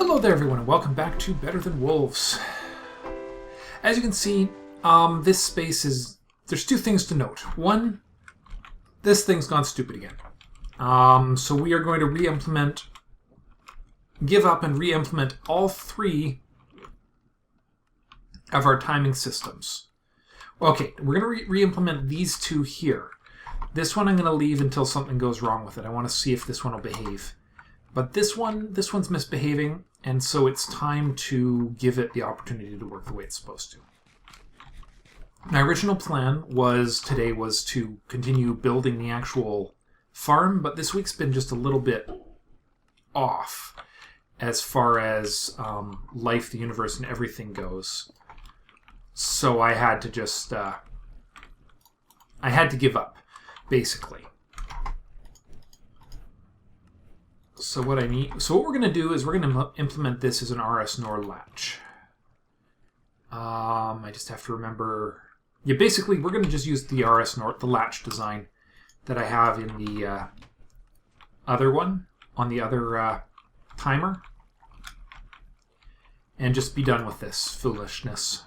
Hello there everyone and welcome back to Better Than Wolves. As you can see, this space is... there's two things to note. One, this thing's gone stupid again. So we are going to re-implement, give up and re-implement all three of our timing systems. Okay, we're going to re-implement these two here. This one I'm going to leave until something goes wrong with it. I want to see if this one will behave. But this one's misbehaving, and so it's time to give it the opportunity to work the way it's supposed to. My original plan today was to continue building the actual farm, but this week's been just a little bit off as far as life, the universe, and everything goes. So I had to just... I had to give up, basically. So what we're going to do is we're going to implement this as an RS Nor Latch. I just have to remember... yeah, basically we're going to just use the the latch design that I have in the other one, on the other timer. And just be done with this foolishness.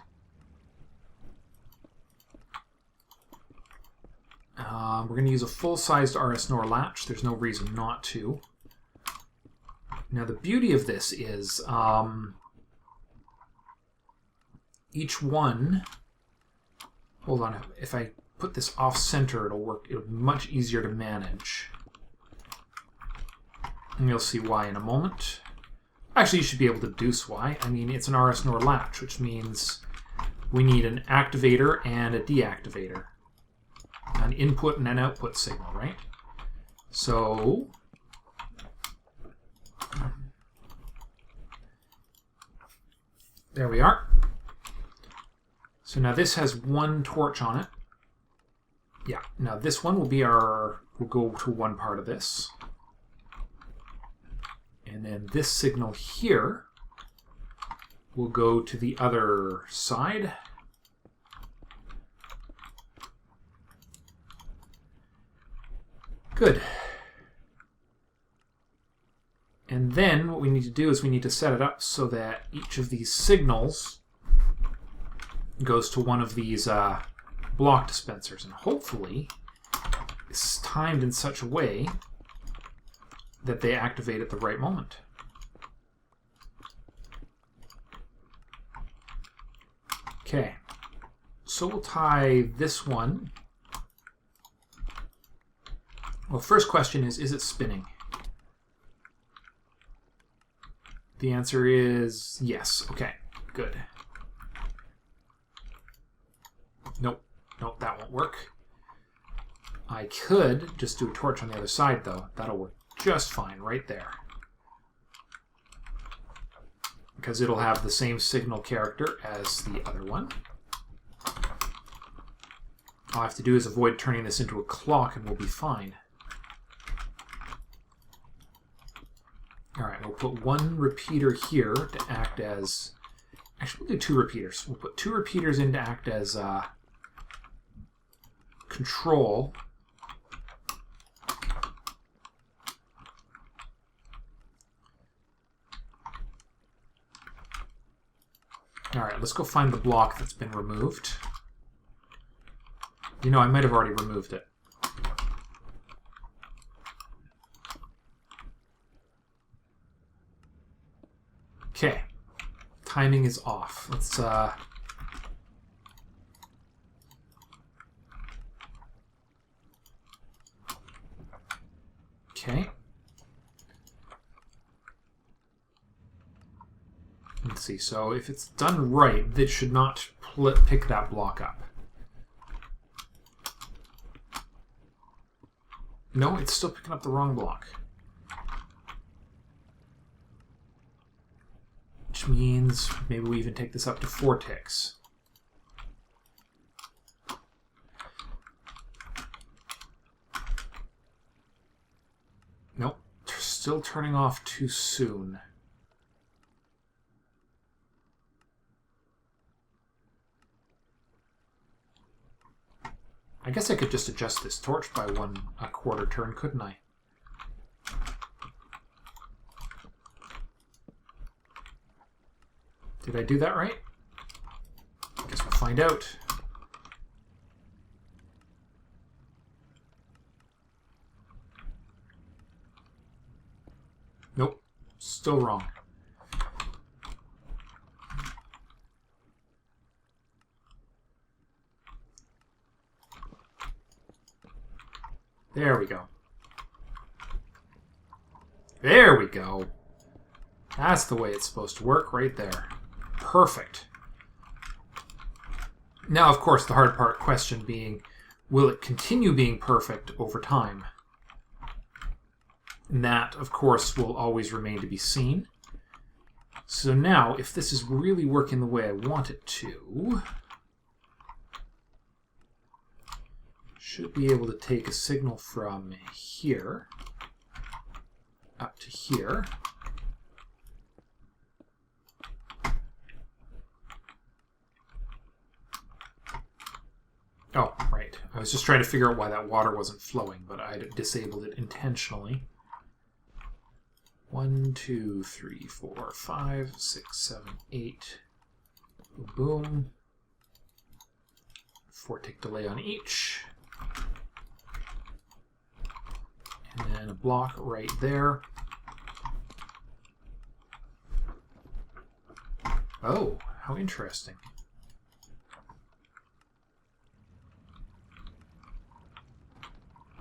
We're going to use a full-sized RS Nor Latch. There's no reason not to. Now the beauty of this is each one... hold on, if I put this off-center it'll work, it'll be much easier to manage. And you'll see why in a moment. Actually, you should be able to deduce why. I mean, it's an RS Nor Latch, which means we need an activator and a deactivator. An input and an output signal, right? So... there we are. So now this has one torch on it. Yeah, now this one will be our... we'll go to one part of this. And then this signal here will go to the other side. Good. And then what we need to do is we need to set it up so that each of these signals goes to one of these block dispensers. And hopefully it's timed in such a way that they activate at the right moment. Okay. So we'll tie this one. Well, first question is it spinning? The answer is yes. Okay, good. Nope, that won't work. I could just do a torch on the other side, though. That'll work just fine right there. Because it'll have the same signal character as the other one. All I have to do is avoid turning this into a clock and we'll be fine. Alright, we'll put one repeater here to act as... actually, we'll do two repeaters. We'll put two repeaters in to act as control. Alright, let's go find the block that's been removed. You know, I might have already removed it. Okay, timing is off. Let's okay. Let's see. So if it's done right, this should not pick that block up. No, it's still picking up the wrong block. Which means maybe we even take this up to 4 ticks. Nope, still turning off too soon. I guess I could just adjust this torch by 1/4 turn, couldn't I? Did I do that right? Guess we'll find out. Nope. Still wrong. There we go. There we go. That's the way it's supposed to work right there. Perfect. Now, of course, the hard part question being, will it continue being perfect over time? And that, of course, will always remain to be seen. So now, if this is really working the way I want it to, should be able to take a signal from here up to here. Oh, right. I was just trying to figure out why that water wasn't flowing, but I disabled it intentionally. 1, 2, 3, 4, 5, 6, 7, 8. Boom. 4-tick delay on each. And then a block right there. Oh, how interesting.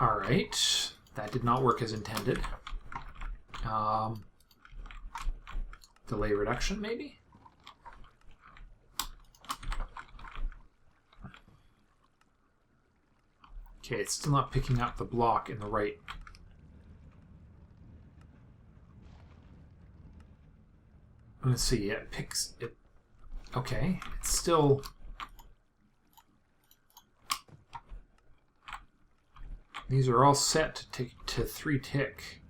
All right, that did not work as intended. Delay reduction, maybe? Okay, it's still not picking up the block in the right. Let's see, it picks it. Okay, it's still. These are all set to 3-tick.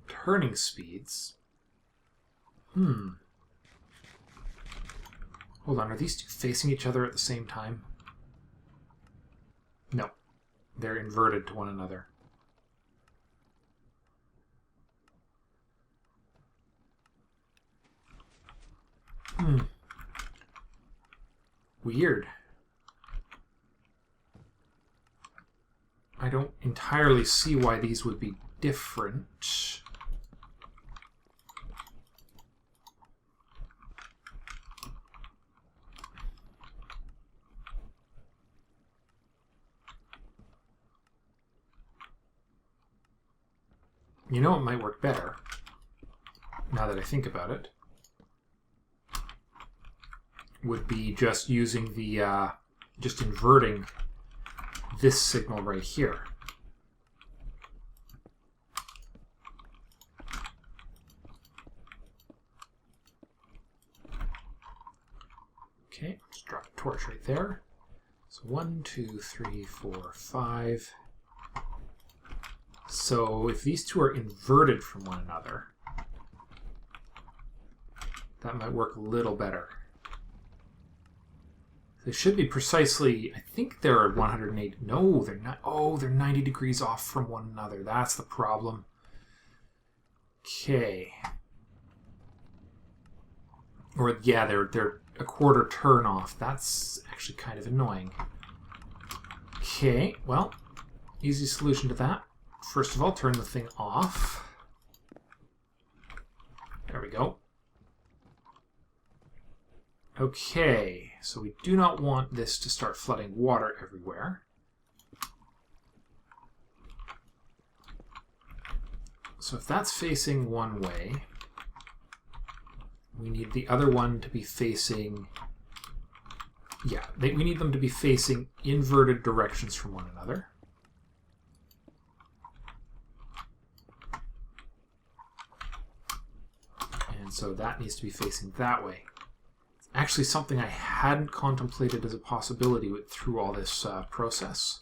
Turning speeds. Hold on, are these two facing each other at the same time? No. They're inverted to one another. Weird. I don't entirely see why these would be different. You know, it might work better, now that I think about it, would be just using the, just inverting this signal right here. Okay, just drop a torch right there. So 1, 2, 3, 4, 5. So if these two are inverted from one another, that might work a little better. They should be precisely, I think they're at 180. No, they're not. Oh, they're 90 degrees off from one another. That's the problem. Okay. Or, yeah, they're a quarter turn off. That's actually kind of annoying. Okay, well, easy solution to that. First of all, turn the thing off. There we go. Okay, so we do not want this to start flooding water everywhere. So if that's facing one way, we need the other one to be facing... Yeah, we need them to be facing inverted directions from one another. And so that needs to be facing that way. Actually, something I hadn't contemplated as a possibility through all this process.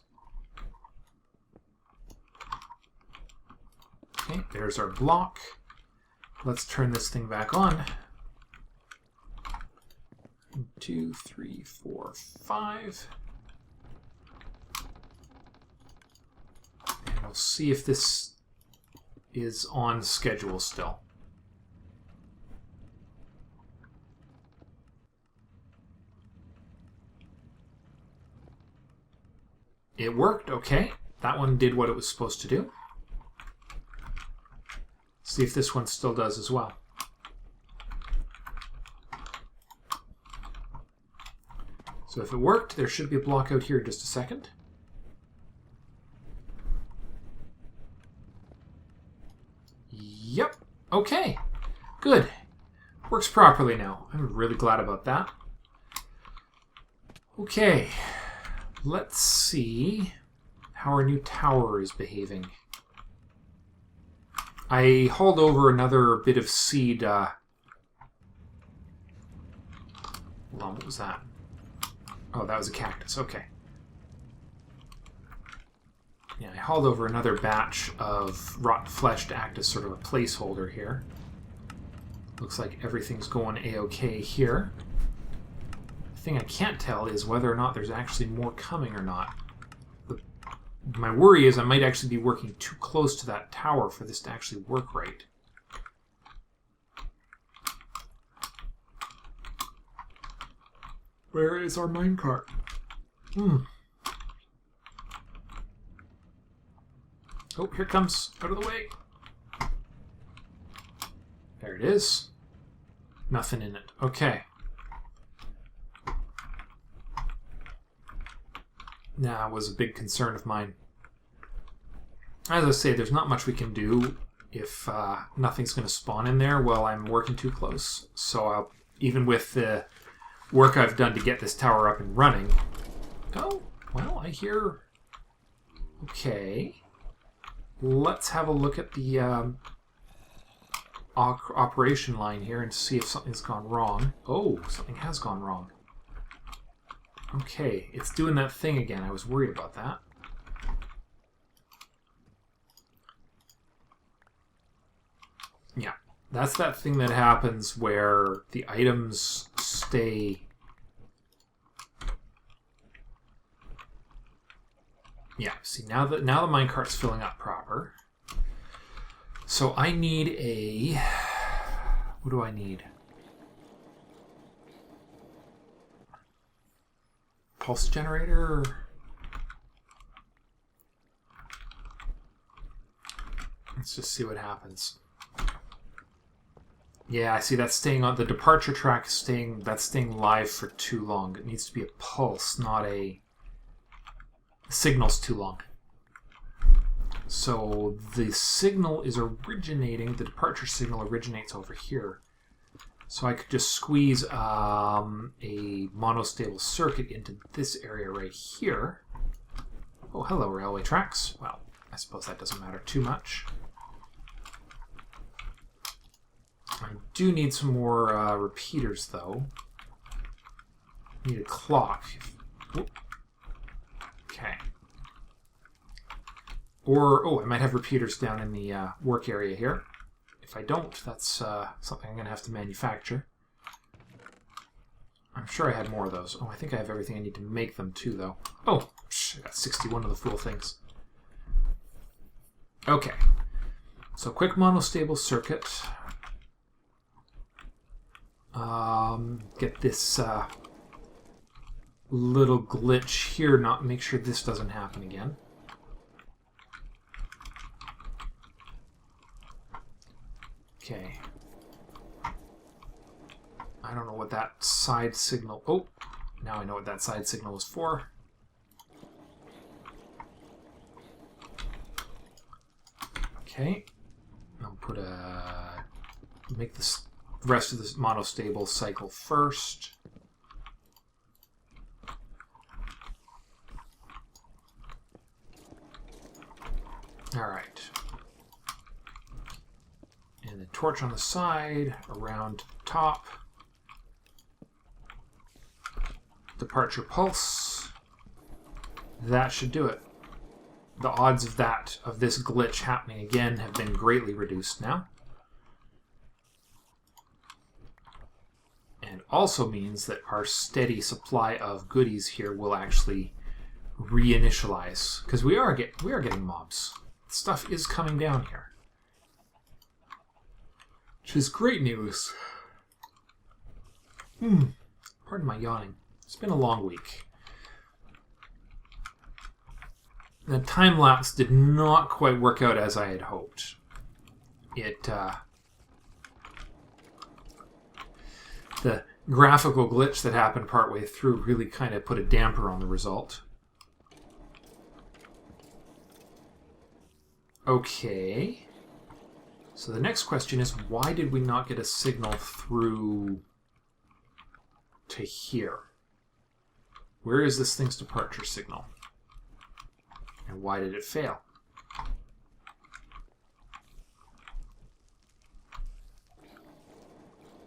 Okay, there's our block. Let's turn this thing back on. 1, 2, 3, 4, 5. And we'll see if this is on schedule still. It worked, okay. That one did what it was supposed to do. See if this one still does as well. So if it worked, there should be a block out here in just a second. Yep, okay, good. Works properly now. I'm really glad about that. Okay, let's see how our new tower is behaving. I hauled over another bit of seed. Hold on, what was that? Oh, that was a cactus, okay. Yeah, I hauled over another batch of rotten flesh to act as sort of a placeholder here. Looks like everything's going a-okay here. The thing I can't tell is whether or not there's actually more coming or not. My worry is I might actually be working too close to that tower for this to actually work right. Where is our minecart? Oh, here it comes. Out of the way. There it is. Nothing in it. Okay. That was a big concern of mine. As I say, there's not much we can do if nothing's going to spawn in there while I'm working too close. So even with the work I've done to get this tower up and running... Oh, well, I hear... Okay. Let's have a look at the operation line here and see if something's gone wrong. Oh, something has gone wrong. Okay, it's doing that thing again. I was worried about that. Yeah, that's that thing that happens where the items stay... Yeah, see, now the minecart's filling up proper. So I need a... What do I need? Pulse generator? Let's just see what happens. Yeah, I see that's staying on the departure track. That's staying live for too long. It needs to be a pulse, not a... The signal's too long. So the signal is originating, the departure signal originates over here. So I could just squeeze a monostable circuit into this area right here. Oh, hello, railway tracks. Well, I suppose that doesn't matter too much. I do need some more repeaters, though. Need a clock. Whoop. Okay. Or, oh, I might have repeaters down in the work area here. If I don't, that's something I'm going to have to manufacture. I'm sure I had more of those. Oh, I think I have everything I need to make them too, though. Oh, I got 61 of the fool things. Okay. So, quick monostable circuit. Get this little glitch here, make sure this doesn't happen again. Okay. I don't know what that side signal... Oh, now I know what that side signal is for. Okay. I'll put a... Make this rest of this monostable cycle first. Alright. And the torch on the side, around top. Departure pulse. That should do it. The odds of this glitch happening again have been greatly reduced now. And also means that our steady supply of goodies here will actually reinitialize. Because we are getting mobs. Stuff is coming down here. Which is great news. Pardon my yawning. It's been a long week. The time lapse did not quite work out as I had hoped. The graphical glitch that happened partway through really kind of put a damper on the result. Okay. So the next question is, why did we not get a signal through to here? Where is this thing's departure signal? And why did it fail?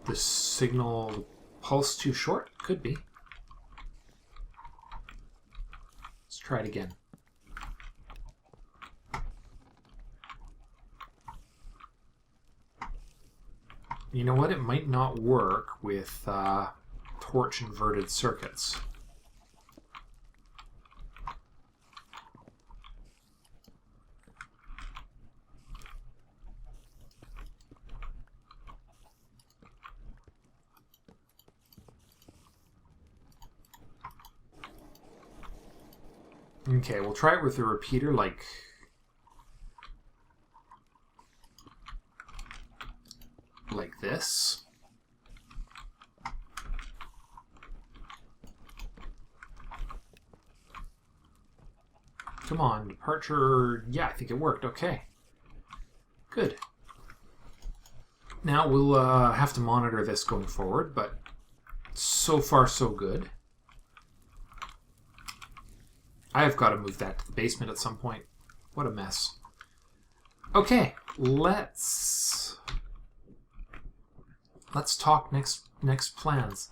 The signal pulse too short? Could be. Let's try it again. You know what? It might not work with torch inverted circuits. Okay, we'll try it with a repeater like this. Come on, departure. Yeah, I think it worked. Okay. Good. Now we'll have to monitor this going forward, but so far so good. I've got to move that to the basement at some point. What a mess. Okay, let's talk next plans.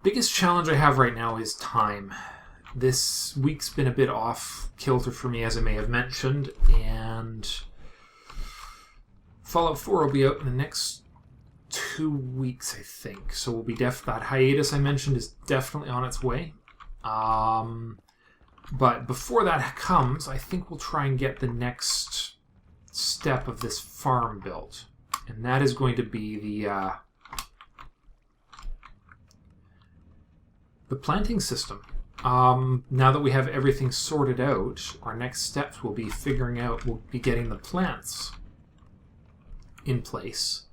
Biggest challenge I have right now is time. This week's been a bit off kilter for me, as I may have mentioned, and Fallout 4 will be out in the next 2 weeks, I think. So we'll be that hiatus I mentioned is definitely on its way. But before that comes, I think we'll try and get the next step of this farm built. And that is going to be the planting system. Now that we have everything sorted out, our next steps will be we'll be getting the plants in place.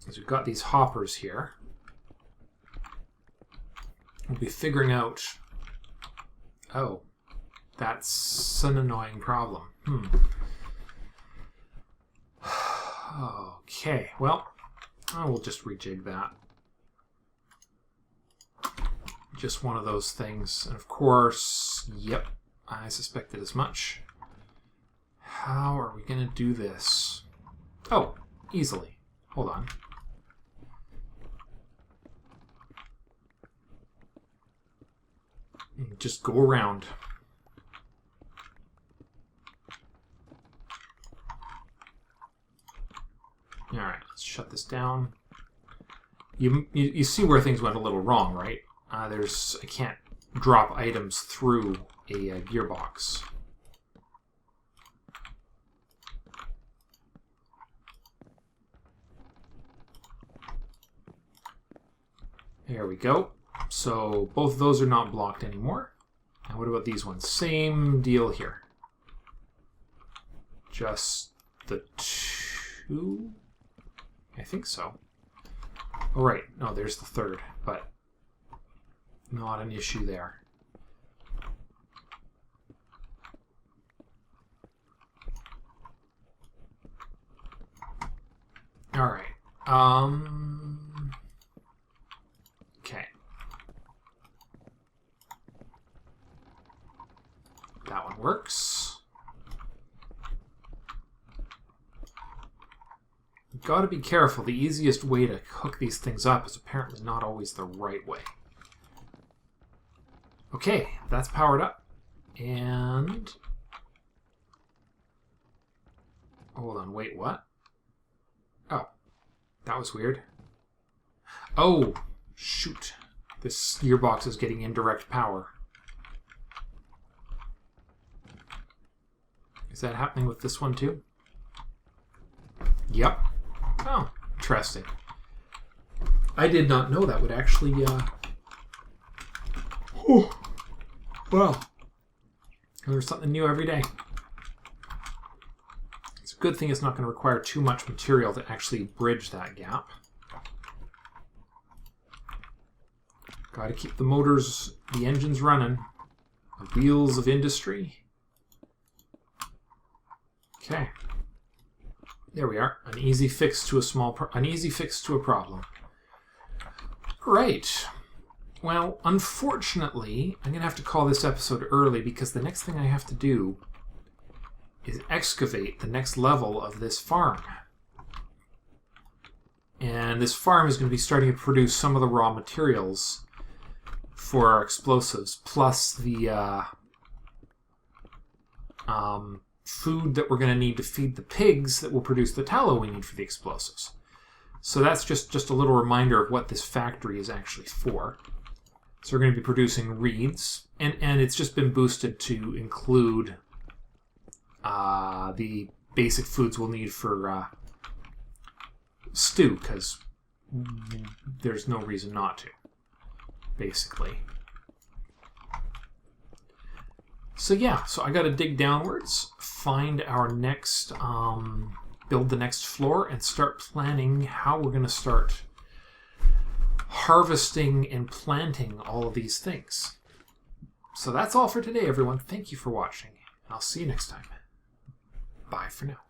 Because we've got these hoppers here. We'll be figuring out... Oh, that's an annoying problem. Okay, well, I will just rejig that. Just one of those things. And of course, yep, I suspected as much. How are we going to do this? Oh, easily. Hold on. Just go around. Alright, let's shut this down. You see where things went a little wrong, right? I can't drop items through a gearbox. There we go. So both of those are not blocked anymore. And what about these ones? Same deal here. Just the two? I think so. Oh, right. No, there's the third, but not an issue there. All right. Okay. That one works. You've got to be careful. The easiest way to hook these things up is apparently not always the right way. Okay, that's powered up. And... hold on, wait, what? Oh, that was weird. Oh, shoot. This gearbox is getting indirect power. Is that happening with this one too? Yep. Oh, interesting. I did not know that would actually... Oh, well. There's something new every day. It's a good thing it's not going to require too much material to actually bridge that gap. Got to keep the motors, the engines running. The wheels of industry. Okay. There we are. An easy fix to a problem. Great. Well, unfortunately, I'm going to have to call this episode early because the next thing I have to do is excavate the next level of this farm. And this farm is going to be starting to produce some of the raw materials for our explosives, plus the food that we're going to need to feed the pigs that will produce the tallow we need for the explosives. So that's just a little reminder of what this factory is actually for. So we're going to be producing reeds, and it's just been boosted to include the basic foods we'll need for stew, because there's no reason not to, basically. So yeah, so I got to dig downwards, find our next, build the next floor, and start planning how we're going to start harvesting and planting all of these things. So that's all for today, everyone. Thank you for watching. I'll see you next time. Bye for now.